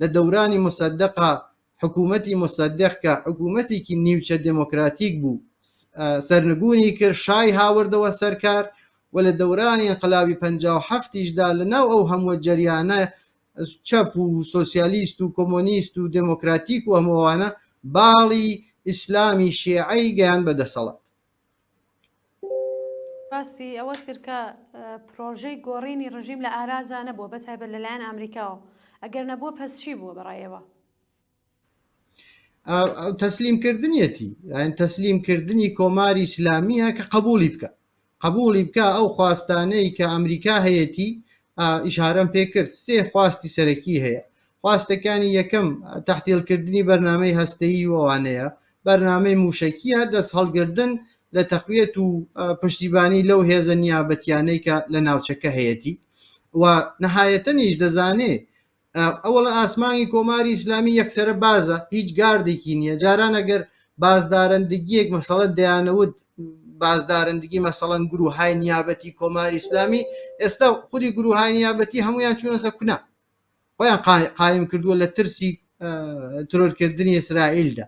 لە دەورانی مصدقە حکوومەتی مصدق کە حکوومەتێکی نیوچە دموکراتیک بوو سەرنگونی کرد شای هاوردەوە سەرکار و لە دەورانی انقلابی 57دا لەناو ئەو هەموو جەریانە چەپ و سۆسیالیست و کۆمۆنیست و دموکراتیک و هەمووانە باڵی ئیسلامی شیعەی گەیان بەدەسەڵات. باسی ئەوە کرد کە پرۆژەی گۆڕینی ڕژیم لە ئاراجا نەبووە بەتایبەت لەلایەن ئەمریکاوە، ئەگەر نەبووە پس چی بووە بەڕایەوە؟ تەسلیمکردنیەتی یان تەسلیمکردنی کۆماری ئیسلامیە کە قبولی بکە ئەو خواستانەی کە ئەمریکا هەیەی ئیشارەم پێ کرد سێ خواستی سەرەکی هەیە. خواستەکانی یەکەم تەحتیلکردنی بەرنامەی هەستەیی وانەیە، بەرنامەی موشەکیە، دەست هەڵگردن لە تەقویەت و پشتیبانی لەو هێزە نیابەتیانەی کە لە ناوچەکە هەیەی و نەهایەتەنیش دەزانێ ئەوڵ ئاسمانی کۆماری ئیسلامی یەکسرە بازە، هیچ گاردێکی نییە. جاران ئەگەر بازدارندگیەک مەسەڵەت دەیانەوت بازدارندگی مەسەڵەن گروههای نیابەتی کۆماری ئیسلامی، ئێستا خودی گروههای نیابەتی هەمویان چوونەسە کونا خۆیان قایم کردووە لە ترسی ترۆرکردنی ئیسرائیلدا.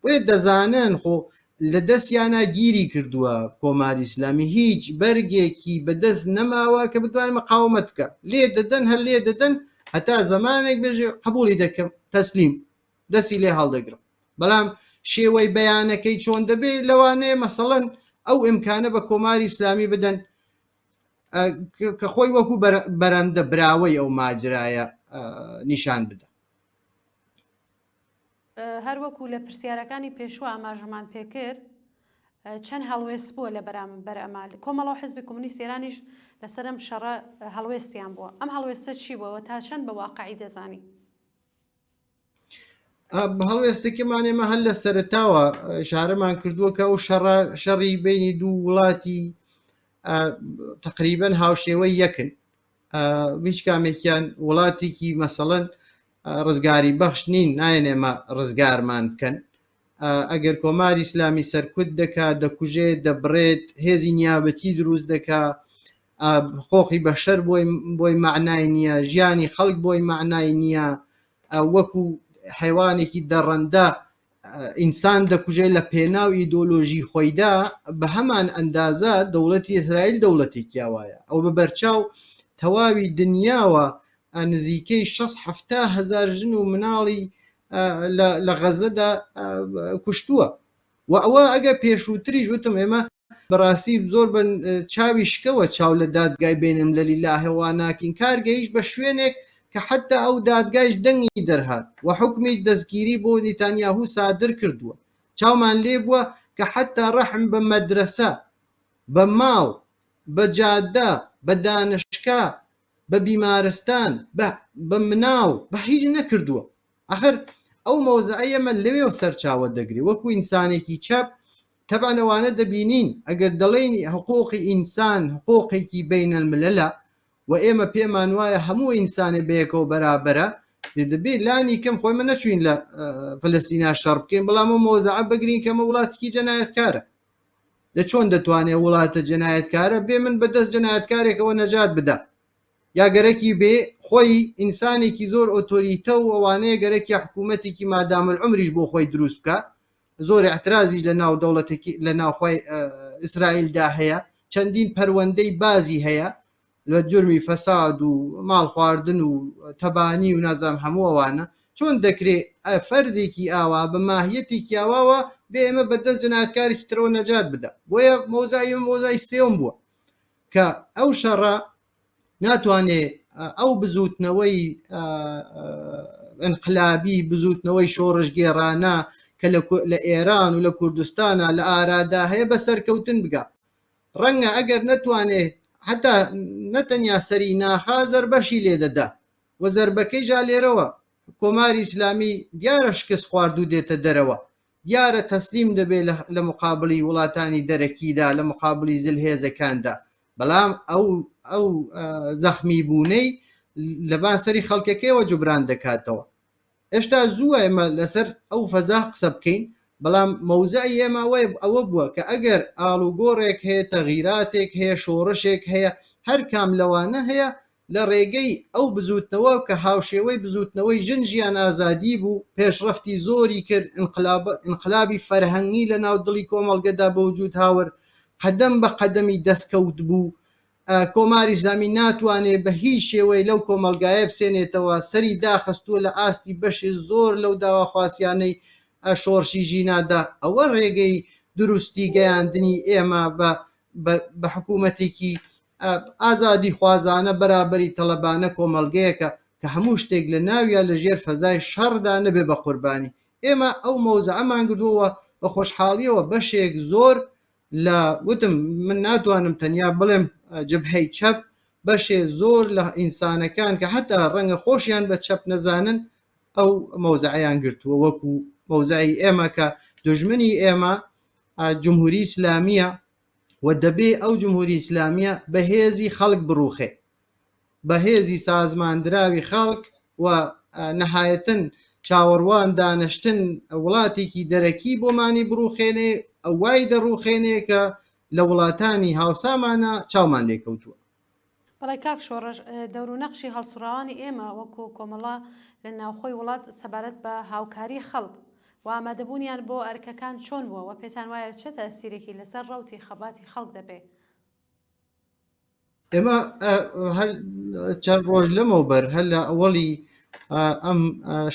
بۆیە دەزانن خۆ لە دەستیانە گیری کردووە کۆماری ئیسلامی، هیچ بەرگێکی بەدەست نەماوە کە بتوانێت مقاومەت بکە، لێ دەدەن هەر لێ دەدەن هەتا زەمانێک بێژێ قبولی دەکەم تەسلیم دەستی لێ هەڵدەگرم، بەڵام شێوەی بەیانەکەی چۆن دەبێت لەوانەیە مەسەڵەن ئەو ئیمکانە بە کۆماری ئیسلامی بدەن کە خۆی وەکو بەرەندە براوەی ئەو ماجرایە نیشان بدە. هەروەکو لە پرسیارەکانی پێشوە ئاماژەمان پێکرد چەند هەڵوێست بووە لە بەرەمال کۆمەڵەوە حزبی کۆمونیست ئێرانیش لەسەرم شەڕە هەڵوێستیان بووە، ئەم هەڵوێستە چی بووەوە تا چەند بە واقعی دەزانی؟ هەڵوێستێکمان ئێمە هەر لە سەرتاوە شارەمان کردووە کە ئەو شەڕی بینی دوو وڵاتی تقریبەن هاوشێوەی یەکن، هیچ کامێکیان وڵاتێکی مەسەڵەن ڕزگاری بەخش نین، نایەن ئێمە ڕزگارمان بکەن. ئەگەر کۆماری ئیسلامی سەرکوت دەکا دەکوژێت دەبڕێت هێزی نیابەتی دروست دەکا، خۆخی بەشەر بۆی معنای نییە، ژیانی خەڵک بۆی معنای نییە، وەکو حیوانێکی دەڕەندە ئینسان دەکوژێت لە پێناو ئیدۆلۆژی خۆیدا، بە هەمان ئەندازە دەوڵەتی ئیسرائیل دەوڵەتێکیا وایە ئەو بە بەرچاو تەواوی دنیاوە نزیکەی 670,000 ژن و مناڵی لە غەزەدا کوشتووە و ئەوە ئەگە پێشووتریش وتم ئێمە بەڕاستی زۆر بن چاوی شکەوە چاو لە دادگای بینم لە لیلاهێوا ناکەین کارگەیش بە شوێنێک کە حتا ئەو دادگایش دەنگی دەرهات و حکمی دەستگیری بۆ نیتانیاهو سادر کردووە چاومان لێ بووە کە حتا ڕەحم بە مەدرسە بە ماڵ بە جادە بە دانشکا بە بیمارستان بە مناڵ بە هیچ نەکردووە ئەخر ئەو مۆزەعە ئێمە لەوێ سەرچاوە دەگری وەکو ئینسانێکی چاپ تەبانەوانە دەبینین ئەگەر دەڵێن حقوقی ئینسان حقوقێکی بینە الملەلە و ئێمە پێمان وایە هەموو ئینسانێ بەیەکەوە بەرابەرە دەبێت لانی کەم خۆی من نەچوین لە فلەستینا شەڕ بکەین بەڵام ئەو مۆزەعە بگرین کەمە وڵاتێکی جەنایەتکارە لە چۆن دەتوانێت وڵاتە جەنایەتکارە بێ من بەدەست جەنایەتکارێکەوە نەجات بدە یا گەرەکی بێ خۆی ئینسانێکی زۆر ئۆتۆریتە و ئەوانەیە گەرەکی حکوومەتێکی مادامل عمریش بۆ خۆی دروست بکە زۆر احترازیش لە ناو دەوڵەتێکی لە ناوخۆی ئیسرائیلدا هەیە چەندین پەروەندەی بازی هەیە لە جرمی فەساد و ماڵ خواردن و تەبانی و نازام هەموو ئەوانە چۆن دەکرێت فەردێکی ئاوا بە ماهیەتێکی ئاواوە بێ ئێمە بەدەست جەنایەتکارێکی ترەوە نەجات بدە بۆیە مۆزای سێوم بووە کە ئەو شەڕە ناتوانێت ئەو بزوتنەوەی انقلابی بزوتنەوەی شۆڕش گێڕانە کە لە ئێران و لە کوردستانە لە ئارادا هەیە بە سەرکەوتن بگە ڕەنگە ئەگەر نەتوانێت حتا نەتەنیا سەری ناخا زەربەشی لێ دەدا و زەربەکەی جا لێرەوە کۆماری ئیسلامی دیارە شکست خواردوو دێتە دەرەوە دیارە تەسلیم دەبێت لە مقابلی وڵاتانی دەرەکیدا لە مقابلی زلهێزەکاندا بەڵام ئەو زەخمی بوونەی لەبان سەری خەڵکەکەیەوە جوبران دەکاتەوە ئێشتا زووە ئێمە لەسەر ئەو فەزا قسە بکەین بەڵام مەوزای ئێمە ئەوە بووە کە ئەگەر ئاڵوگۆڕێک هەیە تەغیراتێک هەیە شۆڕشێک هەیە هەر کام لەوانە هەیە لە ڕێگەی ئەو بزوتنەوە کە هاوشێوەی بزوتنەوەی ژنجیان ئازادی بوو پێشڕەفتی زۆری کرد انقلابی فەرهەنگی لە ناو دڵی کۆمەڵگەدا بە وجود هاور قەدەم بە قەدەمی دەستکەوت بوو کۆماری ئیسلامی ناتوانێت بە هیچ شێوەی لەو کۆمەلگایە بسێنێتەوە سەری داخستووە لە ئاستی بەشی زۆر لەو داواخواسیانەی شۆڕشی ژینادا ئەوە ڕێگەی دروستی گەیاندنی ئێمە بە حکوومەتێکی ئازادی خوازانە بەرابەری تەڵەبانە کۆمەلگەیەکە کە هەموو شتێک لە ناویان لە ژێر فەزای شەڕدا نەبێ بە قوربانی ئێمە ئەو مەوزەعەمان کردووە بە خۆشحاڵیەوە بەشێک زۆر لە وتم من ناتوانم تەنیا بڵێم جبهەی چەپ بەشێ زۆر لە ئینسانەکان کە حتا ڕەنگە خۆشیان بە چەپ نەزانن ئەو مەوزەعەیان گرتووە وەکو مەوزعی ئێمە کە دژمنی ئێمە جمهوری ئیسلامیە و دەبێ ئەو جمهوری ئیسلامیە بەهێزی خەڵک بڕوخێ بەهێزی سازماندراوی خەڵک و نەهایەتەن چاوەڕوان دانیشتن وڵاتێکی دەرەکی بۆمانی بڕوخێنێ ئەوای دەڕوخێنێ کە لە وڵاتانی هاوسامانە چاومان لێکەوتووە بەڵی کاک شۆڕژ دەور و نەخشی هەڵسوڕاوانی ئێمە وەکو کۆمەڵە لە ناوخۆی وڵات سەبارەت بە هاوکاری خەڵک و ئامادەبوونیان بۆ ئەرکەکان چۆن بووە و پێتان وایە چه تەسیرێکی لەسەر ڕەوتی خەباتی خەڵک دەبێت ئێمە چەند ڕۆژ لەمەوبەر هەر لە ئەوەڵی ئەم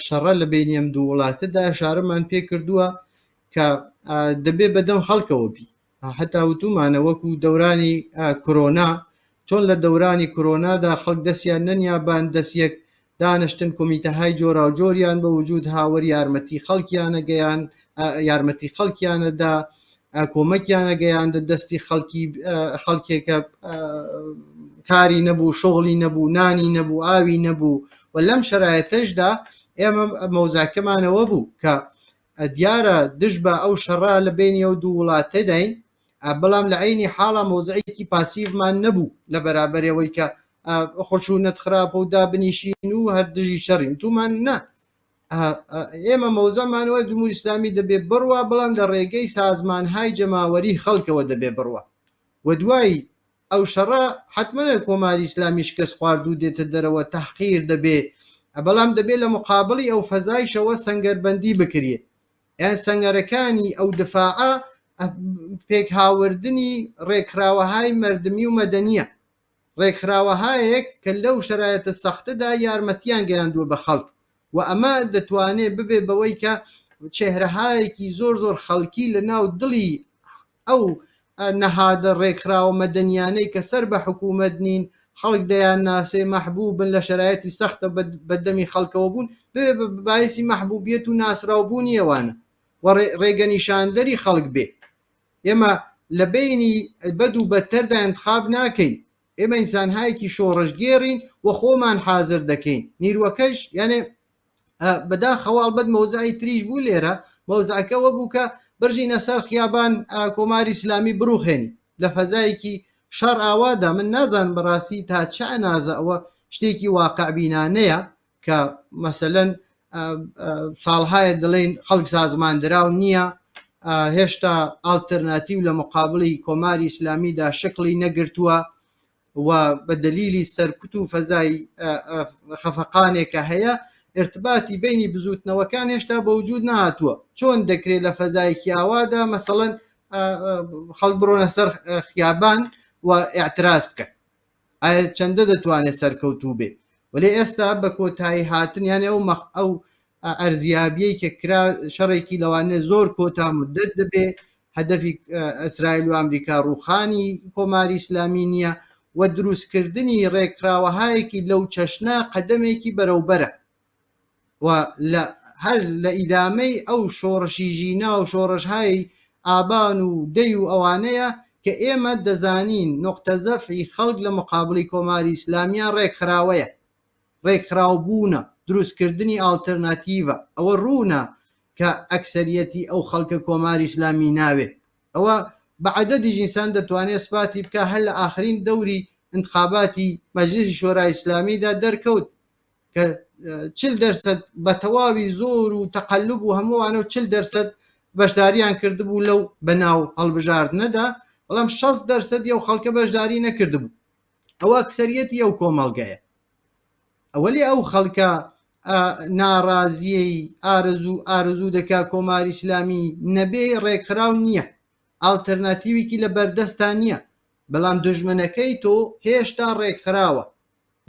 شەڕە لە بینی ئەم دوو وڵاتەدا شارەمان پێ کردووە کە دەبێ بەدەم خەڵکەوە بی حتا وتومانە وەکو دەورانی کۆرۆنا چۆن لە دەورانی کۆرۆنادا خەڵک دەستیان نەنیابان دەستیەک دانیشتن کۆمیتەهای جۆرا و جۆریان بە وجود هاوەر یارمەتی خەڵکیانە گەیان یارمەتی خەڵکیانەدا کۆمەکیانە گەیاندە دەستی خەڵکێکە کاری نەبوو شغلی نەبوو نانی نەبوو ئاوی نەبوو و لەم شەرایەتەشدا ئێمە مەوزاکەمانەوە بوو کە دیارە دژ بە ئەو شەڕا لە بینی ئەو دوو وڵاتە داین بەڵام لە عینی حاڵە مۆزعێکی پاسیڤمان نەبوو لە بەرابەرەوەی کە خۆشونەت خراپە و دابنیشین و هەر دژی شەڕین تومان نە ئێمە مەوزەمانەوە جمهوری ئیسلامی دەبێ بڕوە بەڵام لە ڕێگەی سازمانهای جەماوەری خەڵکەوە دەبێ بڕوە و دوای ئەو شەڕە حتممە کۆماری ئیسلامی شکست خواردوو دێتە دەرەوە تەحقیر دەبێ بەڵام دەبێت لە مقابلی ئەو فەزایشەوە سەنگەربەندی بکرێت یان سەنگەرەکانی ئەو دفاعە پێک هاوردنی ڕێکخراوەهای مەردمی و مەدەنیە ڕێکخراوەهایەک کە لەو شەرایەتە سەختەدا یارمەتیان گەیاندووە بە خەڵک و ئەمە دەتوانێت ببێ بەوەی کە چێهرەهایەکی زۆر زۆر خەڵکی لە ناو دڵی ئەو نەهادە ڕێکخراوە مەدەنیانەی کە سەر بە حکوومەت نین خەڵک دەیان ناسێ مەحبوبن لە شەرایەتی سەختە بەدەمی خەڵکەوە بوون بێ باعسی مەحبوبیەت و ناسراوبوونی ئەوانە و ڕێگەنیشاندەری خەڵک بێ ئێمە لە بینی بەد و بەدتەردا انتخاب ناکەین ئێمە ئینسانهایەکی شۆڕژگێڕین و خۆمان حازر دەکەین نیروەکەش یانێ بەداخەواڵ بەد مەوزعی تریش بوو لێرە مەوزعەکەەوە بوو کە بژینە سەر خیابان کۆماری ئیسلامی بڕوخێنی لە فەزایەکی شەڕ ئاوادا من نازان بەڕاستی تا چ نازە ئەوە شتێکی واقعبینانەیە کە مەسەلەن ساڵهایە دەڵێن خەڵک سازماندراو نییە هێشتا ئالتەرناتیو لە مقابلی کۆماری ئیسلامیدا شکلی نەگرتووە و بە دلیلی سەرکوت و فەزای خەفەقانێکە هەیە ارتباتی بینی بزوتنەوەکان هێشتا بەوجود نهاتووە چۆن دەکرێت لە فەزایەکی ئاوادا مەسەڵەن خەڵک بڕۆنە سەر خیابان و ئاعتراز بکە ئایا چەندە دەتوانێت سەرکەوتوو بێ ولی ئێستا بە کۆتایی هاتن یانێ ئەو ئەرزیابیەی کە کرا شەڕێکی لەوانێ زۆر کۆتا مدت دەبێ هەدەفی ئیسرائیل و ئەمریکا ڕووخانی کۆماری ئیسلامی نییە و دروستکردنی ڕێکخراوەهایەکی لەو چەشنە قەدەمێکی بەرەوبەرە و هەر لە ئیدامەی ئەو شۆڕشی ژینا و شۆڕشهای ئابان و دەی و ئەوانەیە کە ئێمە دەزانین نقطە زەفعی خەڵک لە مقابلی کۆماری ئیسلامیان ڕێکخراوەیە ڕێکخراوبوونە دروستکردنی ئالتەرناتیڤە ئەوە ڕوونە کە ئەکسەریەتی ئەو خەڵکە کۆماری ئیسلامی ناوێ ئەوە بەعەدەدی ئینسان دەتوانێت سپاتی بکە هەر لە ئاخرین دەوری انتخاباتی مەجلیسی شۆرای ئیسلامیدا دەرکەوت کە 40% بە تەواوی زۆر و تەقەلب و هەمووانە و 40% بەشداریان کردبوو لەو بەناو هەڵبژاردنەدا بەڵام 60% ئەو خەڵکە بەشداری نەکردبوو ئەوە ئەکسەریەتی ئەو کۆمەڵگەیە ئەوەلی ئەو خەڵکە ناڕازیەی ئارزوو دەکا کۆماری ئیسلامی نەبێ ڕێکخراو نییە ئالتەرناتیوێکی لە بەردەستان نییە بەڵام دژمنەکەی تۆ هێشتا ڕێکخراوە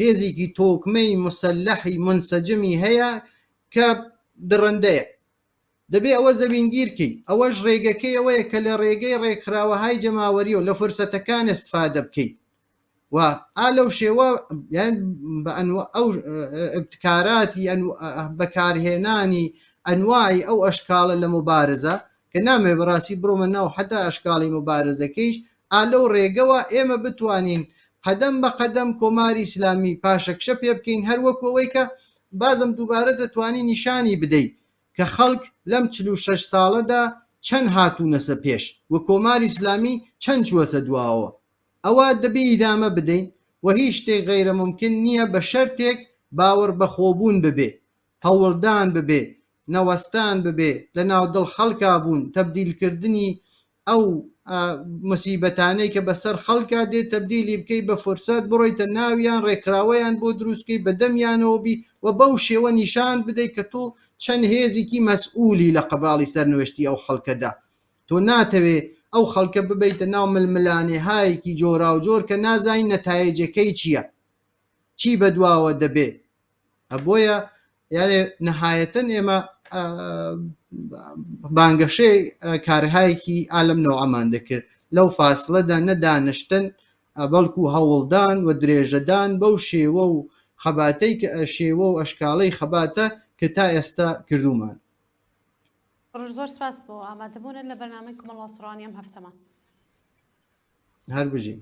هێزێکی تۆکمەی مسلحی منسەجمی هەیە کە درڕندەیە دەبێ ئەوە زەوینگیرکەی ئەوەش ڕێگەکەی ئەوەیە کە لە ڕێگەی ڕێکخراوەهای جەماوەری و لە فرسەتەکان استفادە بکەیت و لەو شێوە ئەو ابتکاراتی بەکارهێنانی ئەنواعی ئەو ئەشکاڵە لە مبارزە کە نامێ بەڕاستی بڕۆمە ناو حتا ئەشکاڵی مبارزەکەیش لەو ڕێگەوە ئێمە بتوانین قەدەم بە قەدەم کۆماری ئیسلامی پاشەکشە پێ بکەین هەروەکەوەی کە بازم دووبارە دەتوانین نیشانی بدەیت کە خەڵک لەم 46 ساڵەدا چەند هاتوونەسە پێش و کۆماری ئیسلامی چەند چوەسە دواوە ئەوە دەبێ ئیدامە بدەین و هیچ شتێک غەیرە ممکن نییە بە شەرتێک باوەڕ بەخۆبوون ببێ هەوڵدان ببێ نەوەستان ببێ لە ناودڵ خەڵکا بوون تەبدیلکردنی ئەو مصیبەتانەی کە بەسەر خەڵکا دێت تەبدیلی بکەی بە فرسەت بڕۆیتە ناویان ڕێکراوەیان بۆ دروستکەی بەدەمیانەوە بی و بەو شێوە نیشان بدەیت کە تۆ چەند هێزێکی مەسئولی لە قەباڵی سەرنوێشتی ئەو خەڵکەدا تۆ ناتەوێ ئەو خەڵکە ببیتە ناو ململانێهایەکی جۆرا و جۆر کە نازانین نەتایجەکەی چییە چی بەدواوە دەبێ بۆیە یانێ نەهایەتەن ئێمە بانگەشەی کارهایەکی ئالەم نەوەمان دەکرد لەو فاصلەدا نەدانیشتن بەڵکو هەوڵدان و درێژەدان بەو شێوە و خەباتەی کە شێوە و ئەشکاڵەی خەباتە کە تا ئێستا کردومان زۆر سپاس بۆ ئامادەبوونن لە بەرنامەی کۆمەڵە سوڕانی ئەم هەفتەمان هەر بژین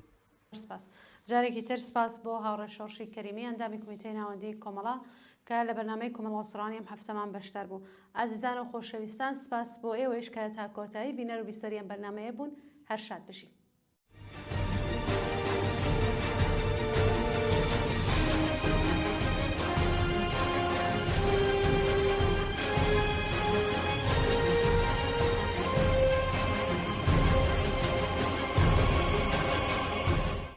سپاس جارێکی تر سپاس بۆ هاوڕێ شۆڕشی کەریمی ئەندامی کمیتەی ناوەندی کۆمەڵە کە لە بەرنامەی کۆمەڵە سوڕانی ئەم هەفتەمان بەشدار بوو ئازیزان و خۆشەویستان سپاس بۆ ئێوەش کە تا کۆتایی بینەر و بیسەری ئەم بەرنامەیە بوون هەر شاد بشین